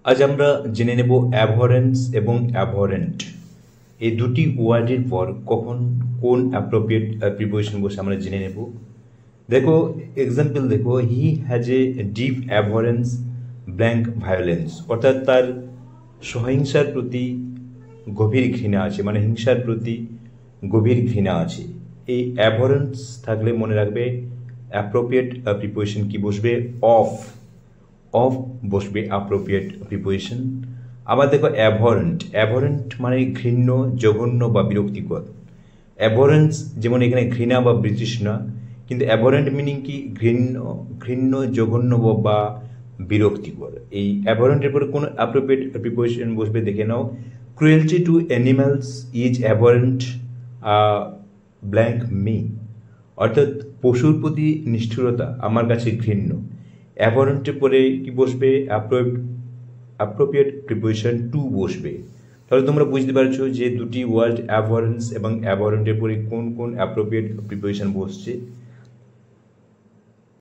আজ আমরা জেনে নেব অ্যাভরেন্স এবং অ্যাভরেন্ট এই দুটি ওয়ার্ডের পর কখন কোন অ্যাপ্রোপ্রিয়েট প্রিপোজিশন বসে আমরা জেনে নেব। দেখো এক্সাম্পল, দেখো he has a deep abhorrence blank violence, অর্থাৎ তার সহিংসার প্রতি গভীর ঘৃণা আছে, মানে হিংসার প্রতি গভীর ঘৃণা আছে। এই অ্যাভরেন্স থাকলে মনে রাখবে অ্যাপ্রোপ্রিয়েট প্রিপোজিশন কি বসবে, অফ বসবে অ্যাপ্রোপ্রিয়েট প্রিপোজিশন। আবার দেখো অ্যাভরেন্ট মানে ঘৃণ্য, জঘন্য বা বিরক্তিকর। অ্যাভরেন্স যেমন এখানে ঘৃণা বা বিতৃষ্ণা, কিন্তু অ্যাভরেন্ট মিনিং কি ঘৃণ্য, জঘন্য বা বিরক্তিকর। এই অ্যাভরেন্টের পরে কোন অ্যাপ্রোপ্রিয়েট প্রিপোজিশন বসবে দেখে নাও। Cruelty to animals is abhorrent blank me, অর্থাৎ পশুর প্রতি নিষ্ঠুরতা আমার কাছে ঘৃণ্য। অ্যাভরেন্টের পরে কি বসবে, অ্যাপ্রোপ্রিয়েট প্রিপোজিশন টু বসবে। তাহলে তোমরা বুঝতে পারছো যে দুটি ওয়ার্ড অ্যাভরেন্স এবং অ্যাভরেন্টের পরে কোন কোন অ্যাপ্রোপ্রিয়েট প্রিপোজিশন বসছে।